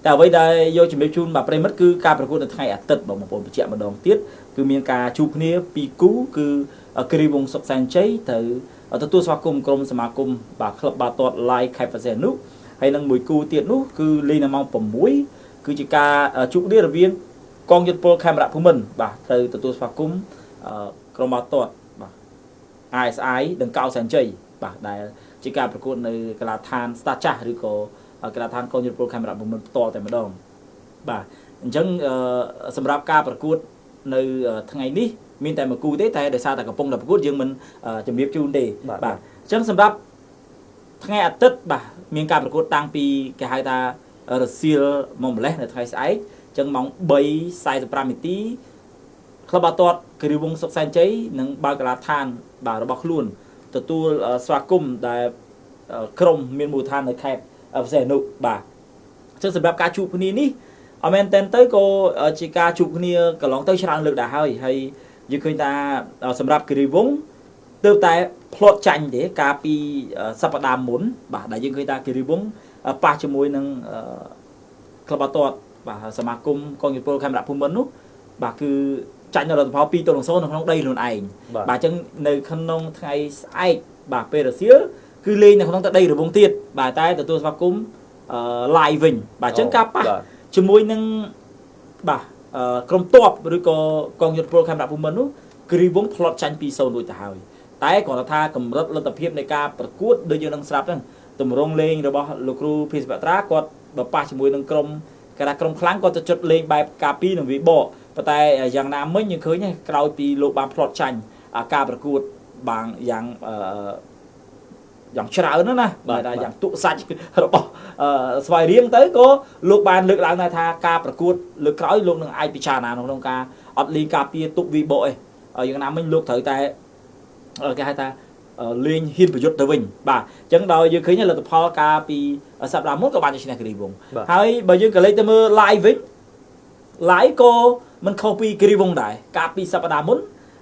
แต่ไว้ได้โยจะไม่ชุนแบบประเมินคือการประกวดในไทยอัดติดบอกมาผมไปเช็คมาดองเตี้ยคือมีการชุบนี้ปีกู้คือกรีวงศกแสนใช้ถือตัวสมาคมกรมสมาคมบาคลับบาตอดไลค์ใครเปอร์เซ็นต์นู้ให้นังมวยกู้เตี้ยนู้คือลีนามองผมมวยคือจะการชุบนี้ระเบียงกองยุทธโปรแคมระผู้มันบาถือตัวสมาคมกรมบาตอดบาISI ดังเก้าแสนใช้บาได้จะการประกวดในกระดาษทานสตาร์จ้าหรือก็กระดาษทานกองยุทธโปรแคมระผู้มันต่อแต่มาดองบ่าจังสำหรับการประกวดในทั้งไงนี้มีแต่มากู้ได้แต่โดยซาแต่กระปงแต่ประกวดยังมันจะมีจูนดีบ่าจังสำหรับทั้งไงอัดติดบ่ามีการประกวดตั้งปีแกให้ตารัสเซียมองเล่ในไทยไซจังมองใบไซส์ปรามิตีคลาบาตอดกรีวงศกแสนใจหนึ่งบางกระดาษทานบ่าระบบลุ่นตัวสวากุมได้กรมมีมูทานในแคบเซนุบ่าจังสำหรับการชูพนี้นี่อเมนเตนเตอร์ก็จีการชูพนี้ก็ลองเตอร์ชนะเลือกได้ให้ยืนคุยตาสำหรับกรีวงเติมแต่พลอตจันเดี๋ยวการปีสัปดาห์หมุนบ่าได้ยืนคุยตากรีวงป่าจมวยหนึ่งคลาบาตอดบ่าสมาคมกองยุทธโปรแคมระภูมินุบ่าคือจันเราพอปีตัวลงโซ่ในขนมได้ลุนไอบ่าจังในขนมไทยไอบ่าเปรเซียคือเล่นในขนมได้หรือบงเตียดบ่าใต้ตัวสมาคมไลวินบ่าจังกับป่ะจมวยหนึ่งบ่ากรมตบหรือก็กองยุทธโปรแคมระภูมินุกรีวงพลอตจันปีโซนโดยตาหอยแต่ก่อนท่ากำลังรัตเพียบในการประกวดโดยยืนนังสลับนั่นตุ่มรงเลงหรือบ่ลูกครูพิสบัตรากดบ่ป่าจมวยหนึ่งกรมกระดาษกรมครั้งก็จะจดเลงใบกาปีหนึ่งวิโบแต่อย่างน้ำไม่ยังเคยเนี่ยเราปีโลบางพลอตชันการประกวดบางอย่างชรานั่นนะแต่อย่างตุสัจเราบอกสมัยเรียนtớiก็ลูกบานเลือกหลังในทางการประกวดเลือกร้อยลูกหนึ่งไอพิชานาของการอัดลีกาปีตุวิโบอย่างน้ำไม่ลูกเถอะแต่cái hai ta liên hiênประยุทธ์ตัววิ่งบ่าจังโดยยังเคยเนี่ยเราตัวพอกาปีสัปดาห์มุ้งกับบ้านจะชนะกรีวงให้บ่ยังก็เลยจะมือไล่วิ่งไล่ก็มันเข้าปีกรีวงได้กาปีสัปดาห์มุ้ง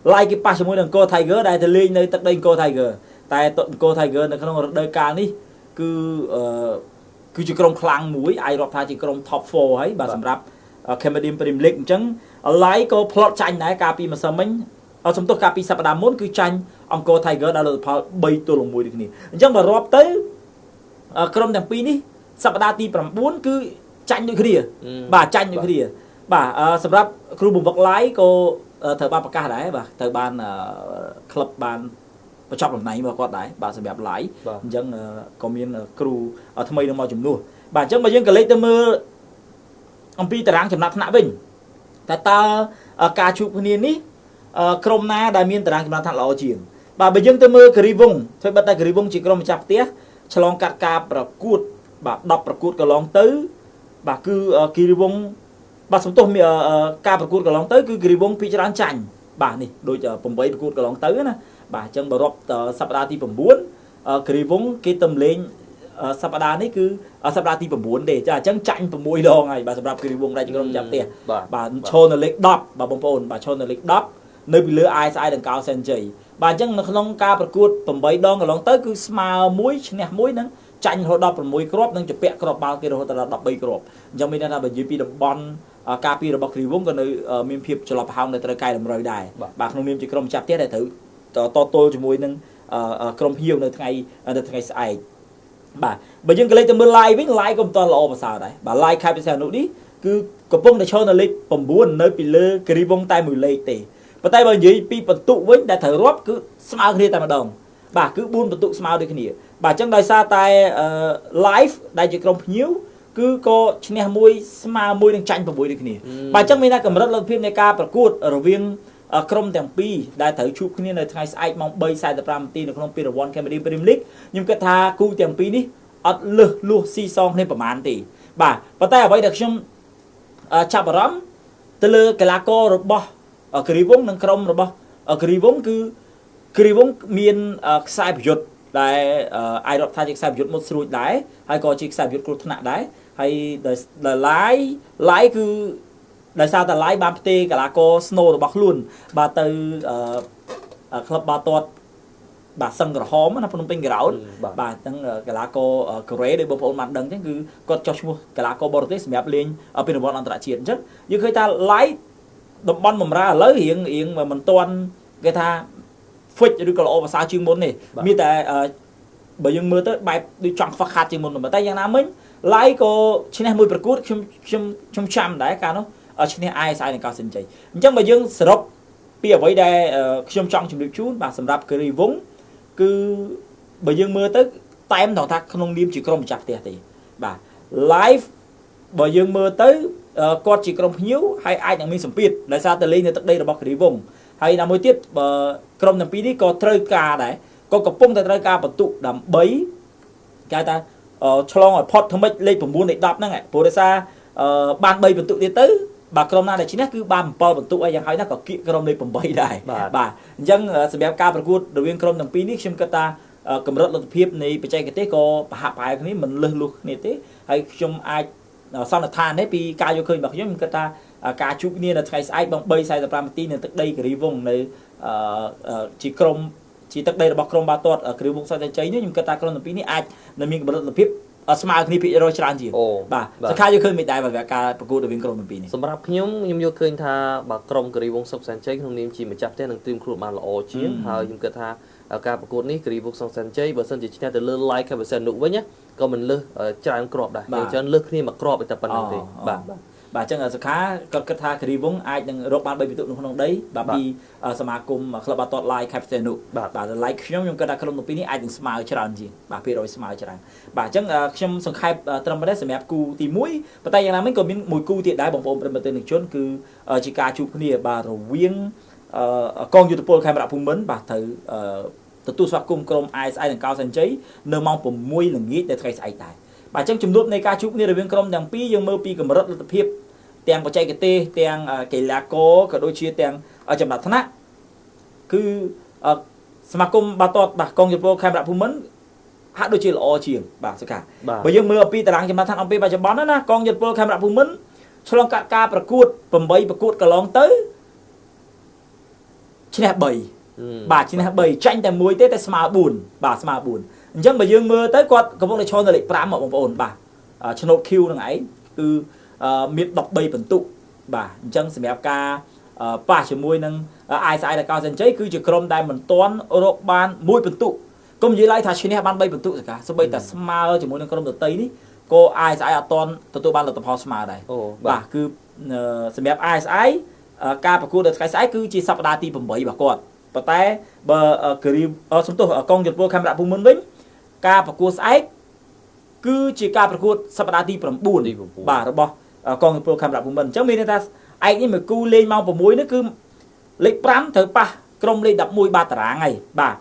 ไล่กี่ป้าชมวยหนึ่งโกไทเกอร์ได้แต่เลี้ยงในตักได้โกไทเกอร์แต่ตัวโกไทเกอร์ในขนมโดยการนี้คือจะกรมคลังมวยไอรอบท้ายจะกรมท็อปโฟร์ให้บ่าสำหรับแคมเบดิมปริมเล็กจังไล่ก็พลอตชันไหนกาปีมาสมัยสมทบกาปีสัปดาห์มุ้งคือชันองโกไทเกอร์ได้เลยพอใบตัวลงมวยดีนี้จังบ่รอบเต้กรมแต่ปีนี้สัปดาห์ที่ประมาณคือจันอยู่คดีบ่าจันอยู่คดีบ่าสำหรับครูบุ๋มบักไลก็เธอบ้านประกาศได้บ่าเธอบ้านคลับบ้านประชอบหลังไหนมาก็ได้บ่าสำหรับไหลจังก็มีครูทำไมต้องมาจุ่มนู่บ่าจังมายังก็เลยแต่มือองปีตารางจำนักหน้าวิ่งแต่ตาการชูพเนียนี้กรมนาได้มีตารางจำนวนทางเราเฉียงบ่าไปยังตัวมือกรีวงช่วยบัดได้กรีวงจีกรมจับเตี้ยฉลองการประกวดบ่าดับประกวดก็ลองตื้อบ่าคือกรีวงบ่าสมทบมีการประกวดก็ลองตื้อคือกรีวงพิจารณาจันบ่านี่โดยจะผมไปประกวดก็ลองตื้อนะบ่าจังบ่รอบสัปดาห์ที่ผมบ้วนกรีวงกีตำเลงสัปดาห์นี้คือสัปดาห์ที่ผมบ้วนเดจะจังจันผมมวยดองไงบ่าสำหรับกรีวงได้จีกรมจับเตี้ยบ่าโชว์ในเล็กดับบ่าบงปอนบ่าโชว์ในเล็กดับในปีเลือไอซ์ไอดังเก้าเซนจีบางจังในขนมการประกวดผมใบดองกับลองเต้คือสมาร์มุ้ยเนี่ยมุ้ยนั้นจันหัวดอกผมมุ้ยกรอบนั่งจะเปะกรอบบางกิโลแต่ละดับใบกรอบยังไม่ได้ทำแบบยืปีดับบอลการปีระบบครีวงกันในมีเพียบฉลาดพาวในตะไคร้ดำรอยได้บางขนมมีจีกรมจับเตี้ยได้ถือโตจะมุ้ยนั่งกรมเหี่ยวในไงไอบางยังก็เลยจะมือไล่วิ่งไล่ก็ตอนเราภาษาได้บางไล่ใครเป็นสนุกนี้คือกระป๋องในโชว์ในเล็กผมบ้วนในปีเลือกรีวงใต้มือเล็กเตะประเทศบางยี่ปีประตูวิ่งได้ถือรบคือสมาร์ทคดีแต่มาดองบ่าคือบุญประตูสมาร์ทด้วยกันนี่บ่าจังได้ซาแต่ไลฟ์ได้จากกรมพิ้วคือก็ชนะมวยสมาร์ทมวยดังจันประมวยด้วยกันนี่บ่าจังไม่น่ากำลังเราเพียงในการประกวดระเวียงกรมแต่งปีได้ถือชุบขึ้นในไทยไอมองใบใส่แต่ปรามตีในขนมปีระวันแคมเบอร์ดีปริมลิกยิ่งกระทากูแต่งปีนี้อัดเลือลูซีซองในประมาณตีบ่าประเทศไว้เด็กช่วงจับรำตะเลือกลาโกรบกรีวงนั่งกรมหรือเปล่ากรีวงคือกรีวงมีนสายประยุทธ์ได้ไอรอบท้ายจากสายประยุทธ์หมดสรุปได้ให้ก็จากสายประยุทธ์กรุธนาได้ให้ได้ไล่คือได้ซาแต่ไล่บางประเทศกับลาโกสโนว์หรือบักลุ่นบาตือคลับบาตอด បាទសឹងក្រហមណាភ្នំពេញ ground បាទទាំងកីឡាករកូរ៉េដោយបងប្អូនបានដឹងអញ្ចឹងគឺគាត់ចុះឈ្មោះកីឡាករបរទេសសម្រាប់លេងពីរង្វាន់អន្តរជាតិអញ្ចឹងយើងឃើញថា live តំបន់បំរើឥឡូវរៀងមិនទាន់គេថា fix ឬក៏ល្អប្រសើរជាងមុនទេមានតែបើយើងមើលទៅបែបដូចចង់ខ្វះខាតជាងមុនតែយ៉ាងណាមិញ live ក៏ឈ្នះមួយប្រកួតខ្ញុំចាំដែរកាលនោះឈ្នះ ISI និងកោះសិនជ័យអញ្ចឹងបើយើងសរុបពីអ្វីដែលខ្ញុំចង់ជម្រាបជូនបាទសម្រាប់គិរីវង្សគឺបើយើងមើលទៅតែមថាក្នុងនាមជាក្រុមម្ចាស់ផ្ទះទេបាទ live បើយើងមើលទៅគាត់ជាក្រុមភ្ញៀវហើយអាចនឹងមានសម្ពាធដោយសារតែលេងនៅទឹកដីរបស់គិរីវង្សហើយណាមួយទៀតបើក្រុមទាំងពីរនេះក៏ត្រូវការដែរក៏កំពុងតែត្រូវការបន្ទុកដើម្បីគេថាឆ្លងឲ្យផុតថ្មិចលេខ9លេខ10ហ្នឹងព្រោះដោយសារបាន3បន្ទុកទៀតទៅបាទក្រុមណាដែលឈ្នះគឺបាន7បន្ទុកហើយយ៉ាងហើយណាក៏គៀកក្រុមលេខ8ដែរបាទអញ្ចឹងសម្រាប់ការប្រកួតរវាងក្រុមទាំងពីរនេះខ្ញុំគិតថាកម្រិតលទ្ធភាពនៃបច្ចេកទេសក៏ប្រហាក់ប្រហែលគ្នាមិនលើសលុះគ្នាទេហើយខ្ញុំអាចសន្និដ្ឋាននេះពីការយកឃើញរបស់ខ្ញុំគិតថាការជួបគ្នានៅថ្ងៃស្អែកបង3:45នាទីនៅទឹកដីគិរីវង្សនៅជាក្រុមជាទឹកដីរបស់ក្រុមបាល់ទាត់គិរីវង្សសន្តិជ័យនេះខ្ញុំគិតថាក្រុមទាំងពីរនេះអាចនឹងមានកម្រិតលទ្ធភាពស្មើគ្នាភាគរយច្រើនជាងបាទសង្ខេបយកឃើញមិនដែរបាទការប្រកួតរវាងក្រុមទាំងពីរនេះសម្រាប់ខ្ញុំយកឃើញថាបាទក្រុមគិរីវង្សសុខសែនជ័យក្នុងនាមជាម្ចាស់ផ្ទះនឹងត្រៀមខ្លួនបានល្អជាងហើយខ្ញុំគិតថាការប្រកួតនេះគិរីវង្សសុខសែនជ័យបើសិនជាឈ្នះទៅលើ Live ខេបសែននុវិញក៏មិនលើសច្រើនគ្រាប់ដែរយើងច្រើនលើសគ្នាមួយគ្រាប់តែប៉ុណ្្នឹងទេបាទបាទអញ្ចឹងសខាគាត់គិតថាគិរីវង្សអាចនឹងរកបាន3ពិន្ទុនៅក្នុងដីបាទពីសមាគមក្លឹបបាល់ទាត់ Live ខេបសែននុបាទlike ខ្ញុំគិតថាក្រុមទាំងពីរនេះអាចនឹងស្មើច្រើនជាងបាទភាគរយស្មើច្រើនបាទអញ្ចឹងខ្ញុំសង្ខេបត្រឹមប៉ុណ្ណេះសម្រាប់គូទី1ប៉ុន្តែយ៉ាងណាមិញក៏មានមួយគូទៀតដែរបងប្អូនប្រិយមិត្តទស្សនិកជនគឺជាការជួបគ្នាបាទរវាងកងយុទ្ធពលខេមរៈភូមិន្ទបាទត្រូវទទួលស្វាគមន៍ក្រុម ISI និងកោះសិនជ័យនៅម៉ោង6ល្ងាចនៅថ្ងៃស្អែកដែរបាទអញ្ចឹងជំនួបនៃការជួបគ្នារវាងក្រុមទាំងពីរយើងមើលពីកម្រិតលទ្ធភាពទាំងបច្ចេកទេសទាំងកីឡាករក៏ដូចជាទាំងចំណាត់ថ្នាក់គឺសមាគមបាល់ទាត់បាទកងយុទ្ធពលខេមរៈភូមិន្ទហាក់ដូចជាល្អជាងបាទសុខាបើយើងមើលអំពីតារាងចំណាត់ថ្នាក់អំពីបច្ចុប្បន្នណាកងយុទ្ធពលខេមរៈភូមិន្ទឆ្លងកាត់ការប្រកួត8ប្រកួតកន្លងទៅឈ្នះ3បាទឈ្នះ3ចាញ់តែ1ទេតែស្មើ4បាទស្មើ4អញ្ចឹងបើយើងមើលទៅគាត់កំពុងតែឈរនៅលេខ5បងប្អូនបាទឆ្នោត Q នឹងឯងគឺមាន13បន្ទុកបាទអញ្ចឹងសម្រាប់ការប៉ះជាមួយនឹង ISI ដែលកោះសិនជ័យគឺជាក្រុមដែលមិនទាន់រកបាន1បន្ទុកកុំនិយាយឡើយថាឈ្នះបាន3បន្ទុកសកាសូម្បីតែស្មើជាមួយនឹងក្រុមដទៃនេះក៏ ISI អត់ទាន់ទទួលបានលទ្ធផលស្មើដែរបាទគឺសម្រាប់ ISI ការប្រកួតនៅថ្ងៃស្អែកគឺជាសប្តាហ៍ទី8របស់គាត់ប៉ុន្តែបើគិរីសំទោសកងយុទ្ធពលខេមរៈភូមិន្ទវិញការប្រកួតស្អែកគឺជាការប្រកួតសប្តាហ៍ទី9បាទរបស់កងយុទ្ធពលខេមរៈភូមិន្ទអញ្ចឹងមានន័យថាឯកនេះមួយគូលេងម៉ោង6នេះគឺលេខ5ត្រូវប៉ះក្រុមលេខ11បាតតារាងហើយបាទ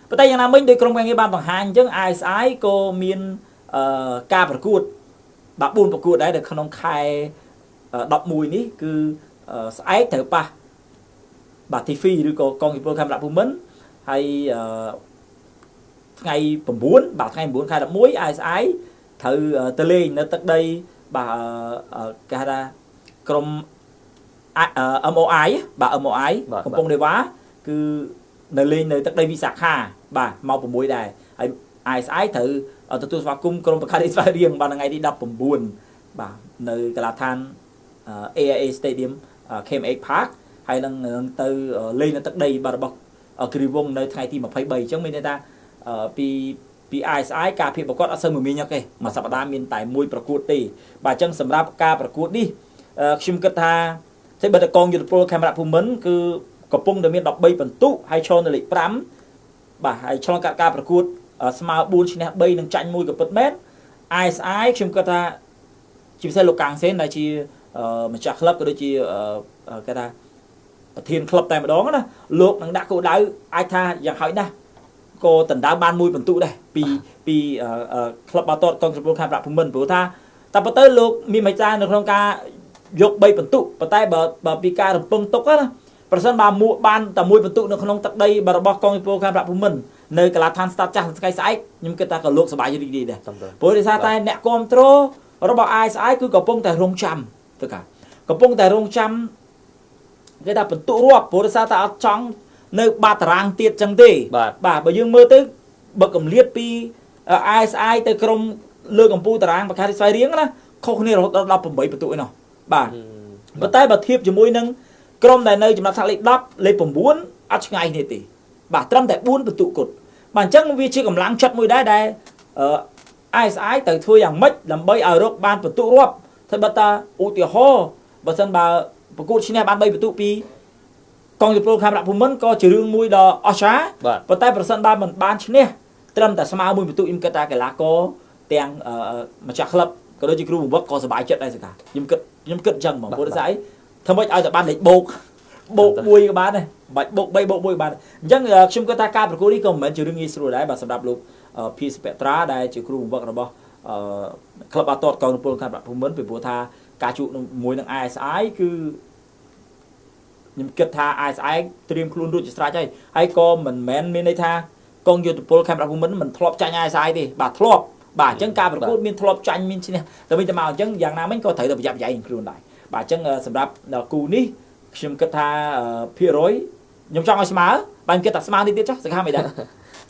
ប៉ុន្តែយ៉ាងណាមិញដោយក្រុមការងារបានបង្ហាញអញ្ចឹង ISI ក៏មានការប្រកួតបាទ4ប្រកួតដែរនៅក្នុងខែ11នេះគឺស្អែកត្រូវប៉ះបាទ TV ឬក៏កងយុទ្ធពលខេមរៈភូមិន្ទហើយថ្ងៃ9បាទថ្ងៃ9ខែ11 ISI ត្រូវទៅលេងនៅទឹកដីបាទគេហៅថាក្រុម MOI បាទ MOI កំពង់ដេវ៉ាគឺនៅលេងនៅទឹកដីវិសាខាបាទម៉ោង6ដែរហើយ ISI ត្រូវទទួលស្វាគមន៍ក្រុមប្រកាសស្វាយរៀងបាទថ្ងៃទី19បាទនៅកីឡដ្ឋាន AIA Stadium KMX Park ហើយនឹងទៅលេងនៅទឹកដីបាទរបស់គិរីវង្សនៅថ្ងៃទី23អញ្ចឹងមានន័យថាពី ISI ការភាពប្រកួតអត់សូវមានញឹកទេមួយសប្តាហ៍មានតែមួយប្រកួតទេបាទអញ្ចឹងសម្រាប់ការប្រកួតនេះខ្ញុំគិតថាតែបើតកងយុទ្ធពលខេមរៈភូមិន្ទគឺកំពុងតែមាន13បន្ទុកហើយឈរនៅលេខ5បាទហើយឆ្លងកាត់ការប្រកួតស្មើ4ឈ្នះ3និងចាញ់1ក៏ពិតមែន ISI ខ្ញុំគិតថាជាពិសេសលោកកាងសេនដែលជាម្ចាស់ក្លឹបក៏ដូចជាគេថាប្រធានក្លឹបតែម្ដងណាលោកនឹងដាក់គោលដៅអាចថាយ៉ាងហោចណាស់ក៏ដណ្ដើមបាន1បន្ទុកដែរពីក្លឹបបាល់ទាត់កងយុទ្ធពលខេមរៈភូមិន្ទព្រោះថាតែប៉ុន្តែលោកមានមេត្តានៅក្នុងការយក3បន្ទុកប៉ុន្តែបើពីការរំពឹងទុកណាប្រសិនបើមួកបានតែ1បន្ទុកនៅក្នុងទឹកដីរបស់កងយុទ្ធពលខេមរៈភូមិន្ទនៅកីឡាដ្ឋានស្តាតចាស់ថ្ងៃស្អែកខ្ញុំគិតថាក៏លោកសប្បាយរីករាយដែរព្រោះដោយសារតែអ្នកគ្រប់គ្រងរបស់ ISI គឺកំពុងតែរងចាំទៅកាកំពុងតែរងចាំគេថាបន្ទុករាប់ព្រោះដោយសារតែអត់ចង់ នៅបាតតារាងទៀតចឹងទេបាទបើយើងមើលទៅបើកំលៀតពី ISI ទៅក្រុមលើកកម្ពុជាតារាងបការីស្វ័យរៀងណាខុសគ្នារហូតដល់18ពិន្ទុឯណោះបាទប៉ុន្តែបើធៀបជាមួយនឹងក្រុមដែលនៅចំណាត់ថ្នាក់លេខ10លេខ9អត់ឆ្ងាយគ្នាទេបាទត្រឹមតែ4ពិន្ទុគត់បាទអញ្ចឹងវាជាកម្លាំងចិត្តមួយដែរដែល ISI ទៅធ្វើយ៉ាងម៉េចដើម្បីឲ្យរកបានពិន្ទុរាប់ធ្វើបើតាឧទាហរណ៍បើសិនបើប្រកួតឈ្នះបាន3ពិន្ទុពីកងយោពលខេមរៈភូមិន្ទក៏ជារឿងមួយដ៏អស្ចារ្យប៉ុន្តែប្រសិនបើមិនបានឈ្នះត្រឹមតែស្មើមួយពិន្ទុខ្ញុំគិតថាកីឡាករទាំងម្ចាស់ក្លឹបក៏ដូចជាគ្រូបង្វឹកក៏សប្បាយចិត្តដែរសកាខ្ញុំគិតអញ្ចឹងបងព្រោះស្អីធ្វើម៉េចឲ្យតែបានលេខបូក1ក៏បានដែរបាច់បូក3បូក1ក៏បានអញ្ចឹងខ្ញុំគិតថាការប្រកួតនេះក៏មិនមែនជារឿងងាយស្រួលដែរបាទសម្រាប់លោកភីសពេត្រាដែលជាគ្រូបង្វឹករបស់ក្លឹបបាល់ទាត់កងពលខេមរៈភូមិន្ទពីព្រោះថាការជួបជាមួយនឹង ISI គឺខ្ញុំគិតថា ISI ត្រៀមខ្លួនរួចជាស្រេចហើយក៏មិនមែនមានន័យថាកងយោធពលខេមរៈភូមិន្ទមិនធ្លាប់ចាញ់ ISI ទេបាទធ្លាប់បាទអញ្ចឹងការប្រកួតមានធ្លាប់ចាញ់មានឈ្នះតែវិញទៅមកអញ្ចឹងយ៉ាងណាមិញក៏ត្រូវតែប្រយ័ត្នប្រយែងខ្លួនដែរបាទអញ្ចឹងសម្រាប់គូនេះខ្ញុំគិតថាភាគរយខ្ញុំចង់ឲ្យស្មើបាទខ្ញុំគិតថាស្មើនេះទៀតចុះសង្ឃឹមមិនដែរ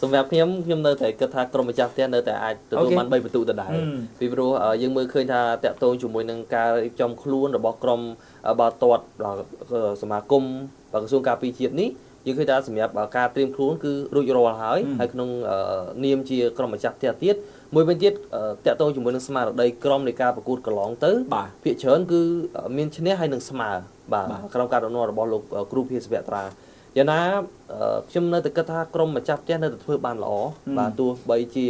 សម្រាប់ខ្ញុំនៅតែគិតថាក្រុមម្ចាស់ផ្ទះនៅតែអាចទទួលបាន3ពិន្ទុដដែលពីព្រោះយើងមើលឃើញថាតាក់ទងជាមួយនឹងការរៀបចំខ្លួនរបស់ក្រុមបាល់ទាត់សមាគមក្រសួងការពារជាតិនេះយើងឃើញថាសម្រាប់ការត្រៀមខ្លួនគឺរួចរាល់ហើយក្នុងនាមជាក្រុមម្ចាស់ផ្ទះទៀតមួយវិញទៀតតាក់ទងជាមួយនឹងស្មារតីក្រុមនៃការប្រកួតកន្លងទៅភាគច្រើនគឺមានឈ្នះហើយនឹងស្មើបាទក្រុមការដឹកនាំរបស់លោកគ្រូភីសវត្រាយ៉ាងណាខ្ញុំនៅតែគិតថាក្រុមម្ចាស់ផ្ទះនៅតែធ្វើបានល្អបាទទោះបីជា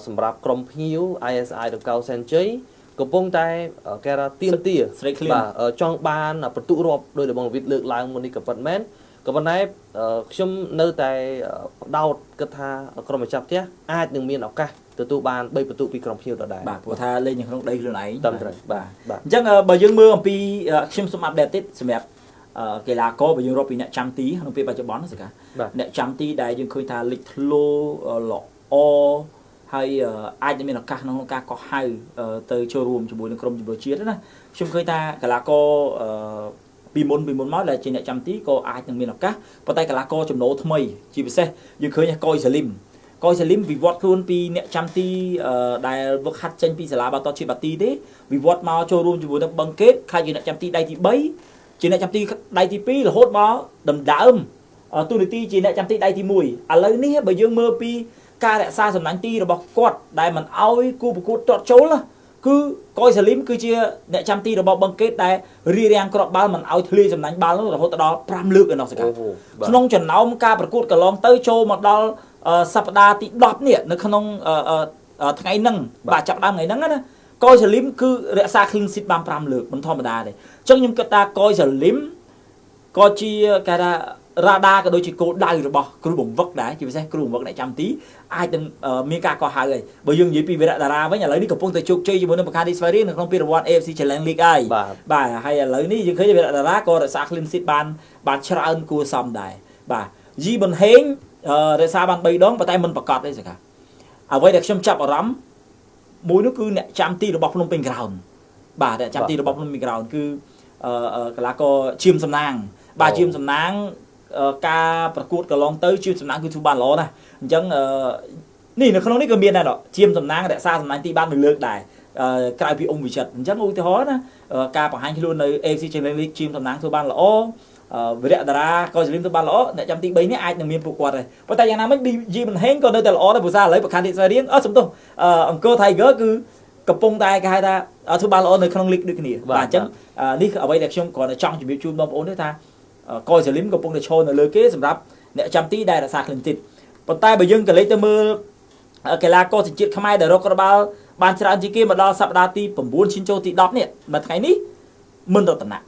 សម្រាប់ក្រុមភ្ញៀវ ISI ដង្កោសែនជ័យកំពុងតែគេថាទៀមទាបាទចង់បានបន្ទុករាប់ដោយបងវិទ្យលើកឡើងមុននេះក៏ប៉ុន្តែក៏ប៉ុន្តែខ្ញុំនៅតែផ្ដោតគិតថាក្រុមម្ចាស់ផ្ទះអាចនឹងមានឱកាសទទួលបាន3ពិន្ទុពីក្រុមភ្ញៀវដដែលបាទព្រោះថាលេងនៅក្នុងដីខ្លួនឯងត្រឹមត្រូវបាទអញ្ចឹងបើយើងមើលអំពីខ្ញុំសូមអាប់ដេតទៀតសម្រាប់កីឡាករបើយើងរាប់ពីអ្នកចាំទីក្នុងពេលបច្ចុប្បន្នសកាអ្នកចាំទីដែលយើងឃើញថាលេចធ្លោល្អហើយអាចនឹងមានឱកាសក្នុងការកោះហៅទៅចូលរួមជាមួយនឹងក្រុមជម្រើសជាតិណាខ្ញុំឃើញថាកីឡាករពីមុនមកដែលជាអ្នកចាំទីក៏អាចនឹងមានឱកាសប៉ុន្តែកីឡាករចំណូលថ្មីជាពិសេសយើងឃើញកុយសាលីមវិវត្តខ្លួនពីអ្នកចាំទីដែលវឹកហាត់ចេញពីសាលាបាល់ទាត់ជាបាទីទេវិវត្តមកចូលរួមជាមួយនឹងបឹងកេតខ្លាចជាអ្នកចាំទីដៃទី3ជាអ្នកចាំទីដៃទី2រហូតមកដណ្ដើមទូនីតិជាអ្នកចាំទីដៃទី1ឥឡូវនេះបើយើងមើលពីការរក្សាសំណាញ់ទីរបស់គាត់ដែលមិនអោយគូប្រកួតទាត់ចូលគឺកុយសាលីមគឺជាអ្នកចាំទីរបស់បឹងកេតដែលរៀបរៀងគ្រាប់បាល់មិនអោយធ្លាយសំណាញ់បាល់នោះរហូតដល់5លើកឯណោះសកាក្នុងចំណោមការប្រកួតកន្លងទៅចូលមកដល់សប្តាហ៍ទី10នេះនៅក្នុងថ្ងៃហ្នឹងបាទចាប់ដើមថ្ងៃហ្នឹងណាកុយសាលីមគឺរក្សា clean sheet បាន5លើកមិនធម្មតាទេអញ្ចឹងខ្ញុំគិតថាកុយសាលីមក៏ជាគេថារ៉ាដាក៏ដូចជាគោលដៅរបស់គ្រូបង្វឹកដែរជាពិសេសគ្រូបង្វឹកអ្នកចាំទីអាចនឹងមានការកោះហៅហើយបើយើងនិយាយពីវីរៈតារាវិញឥឡូវនេះកំពុងតែជោគជ័យជាមួយនឹងបកាឌីស្វារីនៅក្នុងពានរង្វាន់ AFC Challenge League ហើយបាទហើយឥឡូវនេះយើងឃើញវីរៈតារាក៏រក្សា clean sheet បានច្រើនគួរសមដែរបាទយីប៊ុនហេងរក្សាបាន3ដងប៉ុន្តែមិនប្រកាសទេសកាអ្វីដែលខ្ញុំចាប់អារម្មណ៍មួយនោះគឺអ្នកចាំទីរបស់ភ្នំពេញក្រោនបាទអ្នកចាំទីរបស់ភ្នំពេញក្រោនគឺកីឡាករឈៀមសំណាងបាទឈៀមសំណាងការប្រកួតកន្លងទៅឈៀមសំណាងគឺធ្វើបានល្អណាស់អញ្ចឹងនេះនៅក្នុងនេះក៏មានដែរឈៀមសំណាងរក្សាសំណាងទីបានមួយលើកដែរក្រៅពីអង្គវិចិត្រអញ្ចឹងឧទាហរណ៍ណាការបង្ហាញខ្លួននៅ AFC Challenge League ឈៀមសំណាងធ្វើបានល្អវិរៈតារាក៏សលីមទៅបានល្អអ្នកចាំទី3នេះអាចនឹងមានពួកគាត់ដែរប៉ុន្តែយ៉ាងណាមិញយីមិនហេងក៏នៅតែល្អដែរព្រោះសារឥឡូវប្រកាន់ទីស្វារៀងសំទោសអង្គរ Tiger គឺកំពុងតែគេហៅថាធ្វើបានល្អនៅក្នុងលីកដូចគ្នាបាទអញ្ចឹងនេះអ្វីដែលខ្ញុំគ្រាន់តែចង់ជម្រាបជូនបងប្អូនទេថាកុយសាលីមកំពុងតែឈរនៅលើគេសម្រាប់អ្នកចាំទីដែលរក្សា clean sheet ប៉ុន្តែបើយើងក៏លេចទៅមើលកីឡាករសញ្ជាតិខ្មែរដែលរកក្របបាល់បានច្រើនជាងគេមកដល់សប្តាហ៍ទី9ឈានចូលទី10នេះមួយថ្ងៃនេះមិនរតនៈ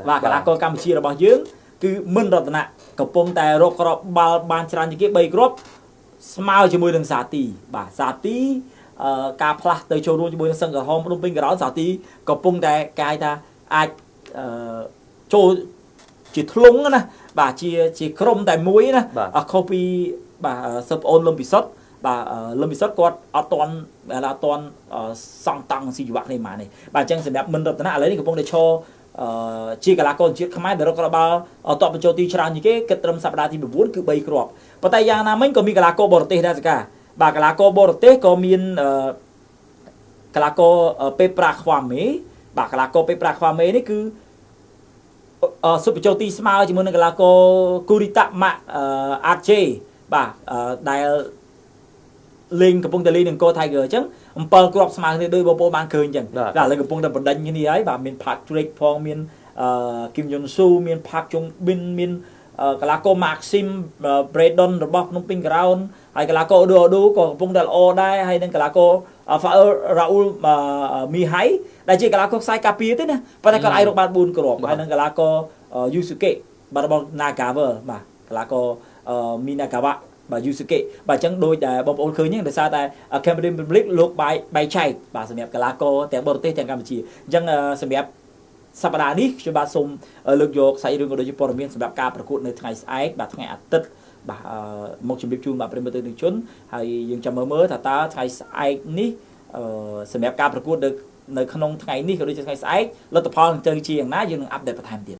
បាទកីឡាករកម្ពុជារបស់យើងគឺមិនរតនៈកំពុងតែរកគ្រាប់បាល់បានច្រើនជាងគេ3គ្រាប់ស្មើជាមួយនឹងសាទីបាទសាទីការផ្លាស់ទៅចូលរួមជាមួយនឹងសឹងក្រហមភ្នំពេញក្រោនសាទីកំពុងតែគេថាអាចចូលជាធ្លុងណាបាទជាក្រុមតែមួយណាខុសពីបាទសិបអូនលំពិសុទ្ធបាទលំពិសុទ្ធគាត់អត់ទាន់សង់តង់ស៊ីជីវៈនេះមកនេះបាទអញ្ចឹងសម្រាប់មិនរតនៈឥឡូវនេះកំពុងតែឈរ ជាកីឡាករជាតិខ្មែរដែលរកក្បាលតបបញ្ចូលទីច្រើនជាងគេគិតត្រឹមសប្តាហ៍ទី9គឺ3គ្រាប់ប៉ុន្តែយ៉ាងណាមិញក៏មានកីឡាករបរទេសដែរសកាបាទកីឡាករបរទេសក៏មានកីឡាករពេប្រាខ្វាមេបាទកីឡាករពេប្រាខ្វាមេនេះគឺសុបបញ្ចូលទីស្មើជាមួយនឹងកីឡាករគូរីតាម៉ាក់អាតជេបាទដែលលេងកំពុងតែលេងនឹងកោ Tiger អញ្ចឹង7គ្រាប់ស្មើគ្នាដោយបងប្អូនបានឃើញអញ្ចឹងតែឥឡូវកំពុងតែបណ្ដេញគ្នាហើយបាទមាន Patrick ផងមានគីមយុនស៊ូមាន Park Jong Bin មានកីឡាករ Maxim Bredon របស់ភ្នំពេញ Ground ហើយកីឡាករ Odo ក៏កំពុងតែល្អដែរហើយនឹងកីឡាករ Fael Raul Mihai ដែលជាកីឡាករខ្សែការពារទេណាប៉ុន្តែគាត់អាចរកបាន4គ្រាប់ហើយនឹងកីឡាករ Yusuke បាទរបស់ Nagawa បាទកីឡាករ Minagawa បាទ Yusuke បាទអញ្ចឹងដូចដែលបងប្អូនឃើញហ្នឹងដោយសារតែ Cameroon Premier League លោកបាយចែកបាទសម្រាប់កីឡាករទាំងបរទេសទាំងកម្ពុជាអញ្ចឹងសម្រាប់សប្តាហ៍នេះខ្ញុំបាទសូមលើកយកសាច់រឿងក៏ដូចជាព័ត៌មានសម្រាប់ការប្រកួតនៅថ្ងៃស្អែកបាទថ្ងៃអាទិត្យបាទមកជម្រាបជូនបាទប្រិយមិត្តទស្សនិកជនហើយយើងចាំមើលថាតើថ្ងៃស្អែកនេះសម្រាប់ការប្រកួតនៅក្នុងថ្ងៃនេះក៏ដូចជាថ្ងៃស្អែកលទ្ធផលនឹងទៅជាយ៉ាងណាយើងនឹងអាប់ដេតបន្ថែមទៀត